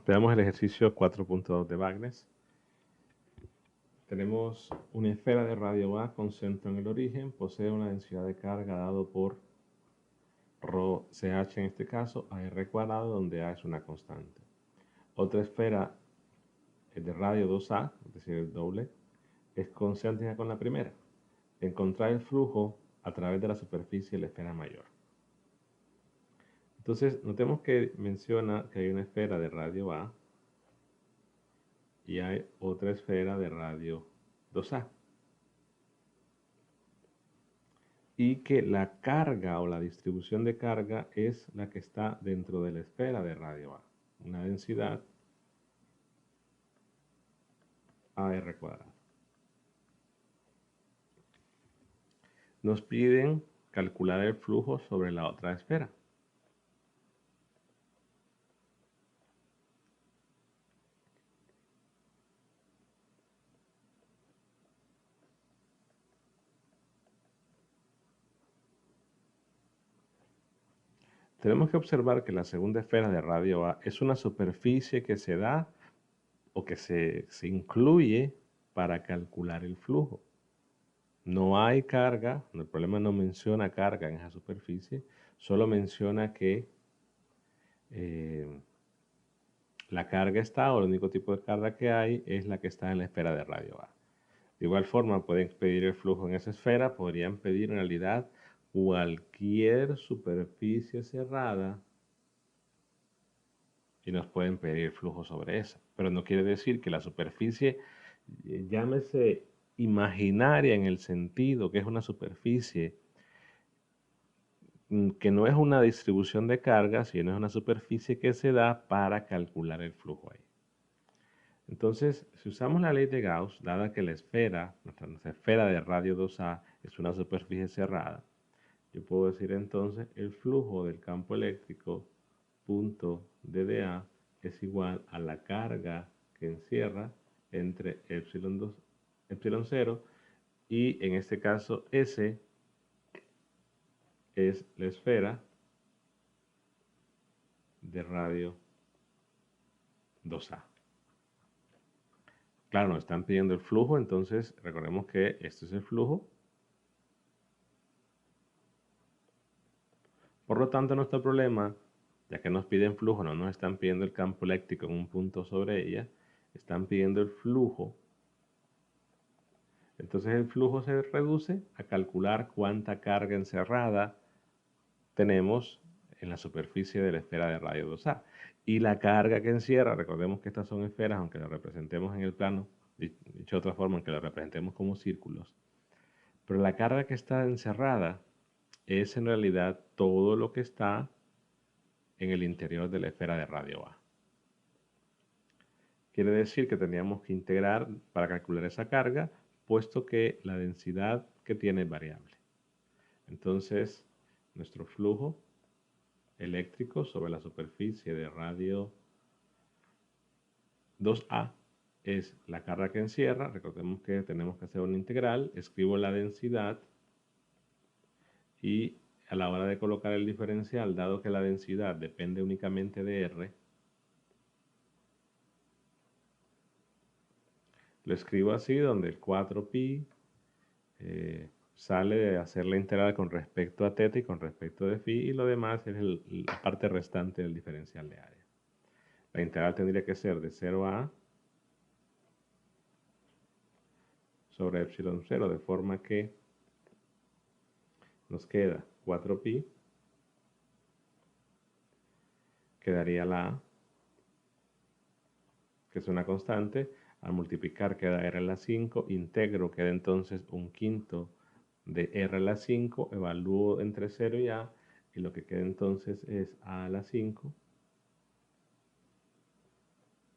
Veamos el ejercicio 4.2 de Bagnes. Tenemos una esfera de radio A con centro en el origen, posee una densidad de carga dado por ρch en este caso, a r cuadrado, donde A es una constante. Otra esfera de radio 2A, es decir, el doble, es concéntrica con la primera. Encontrar el flujo a través de la superficie de la esfera mayor. Entonces, notemos que menciona que hay una esfera de radio A y hay otra esfera de radio 2A. Y que la carga o la distribución de carga es la que está dentro de la esfera de radio A. Una densidad AR cuadrado. Nos piden calcular el flujo sobre la otra esfera. Tenemos que observar que la segunda esfera de radio A es una superficie que se da o que se incluye para calcular el flujo. No hay carga, el problema no menciona carga en esa superficie, solo menciona que la carga está, o el único tipo de carga que hay es la que está en la esfera de radio A. De igual forma, pueden pedir el flujo en esa esfera, podrían pedir en realidad cualquier superficie cerrada y nos pueden pedir el flujo sobre esa. Pero no quiere decir que la superficie, llámese imaginaria en el sentido que es una superficie que no es una distribución de carga, sino es una superficie que se da para calcular el flujo ahí. Entonces, si usamos la ley de Gauss, dada que la esfera, nuestra esfera de radio 2A es una superficie cerrada, yo puedo decir entonces el flujo del campo eléctrico punto DDA es igual a la carga que encierra entre epsilon 0 y en este caso S es la esfera de radio 2A. Claro, nos están pidiendo el flujo, entonces recordemos que este es el flujo. Por lo tanto, nuestro problema, ya que nos piden flujo, no nos están pidiendo el campo eléctrico en un punto sobre ella, están pidiendo el flujo. Entonces el flujo se reduce a calcular cuánta carga encerrada tenemos en la superficie de la esfera de radio 2A. Y la carga que encierra, recordemos que estas son esferas, aunque las representemos en el plano, dicho de otra forma, aunque las representemos como círculos, pero la carga que está encerrada es en realidad todo lo que está en el interior de la esfera de radio A. Quiere decir que tendríamos que integrar para calcular esa carga, puesto que la densidad que tiene es variable. Entonces, nuestro flujo eléctrico sobre la superficie de radio 2A es la carga que encierra. Recordemos que tenemos que hacer una integral. Escribo la densidad y a la hora de colocar el diferencial, dado que la densidad depende únicamente de R, lo escribo así, donde el 4pi sale de hacer la integral con respecto a θ y con respecto de phi, y lo demás es la parte restante del diferencial de área. La integral tendría que ser de 0 a sobre epsilon 0, de forma que nos queda 4pi, quedaría la a, que es una constante, al multiplicar queda r a la 5, integro, queda entonces un quinto de r a la 5, evalúo entre 0 y a, y lo que queda entonces es a la 5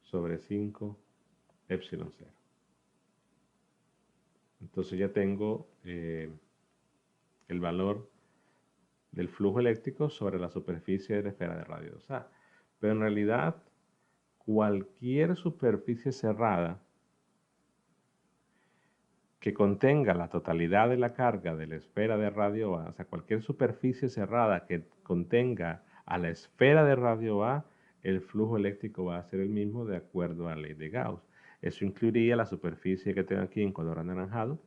sobre 5 epsilon 0. Entonces ya tengo el valor del flujo eléctrico sobre la superficie de la esfera de radio 2A. Pero en realidad, cualquier superficie cerrada que contenga la totalidad de la carga de la esfera de radio A, o sea, cualquier superficie cerrada que contenga a la esfera de radio A, el flujo eléctrico va a ser el mismo de acuerdo a la ley de Gauss. Eso incluiría la superficie que tengo aquí en color anaranjado,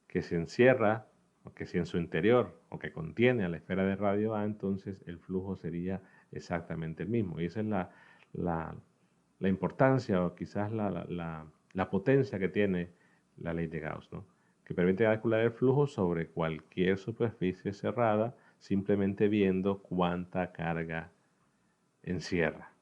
que se encierra, o que si en su interior, o que contiene a la esfera de radio A, entonces el flujo sería exactamente el mismo. Y esa es la importancia o quizás la potencia que tiene la ley de Gauss, ¿no? Que permite calcular el flujo sobre cualquier superficie cerrada simplemente viendo cuánta carga encierra.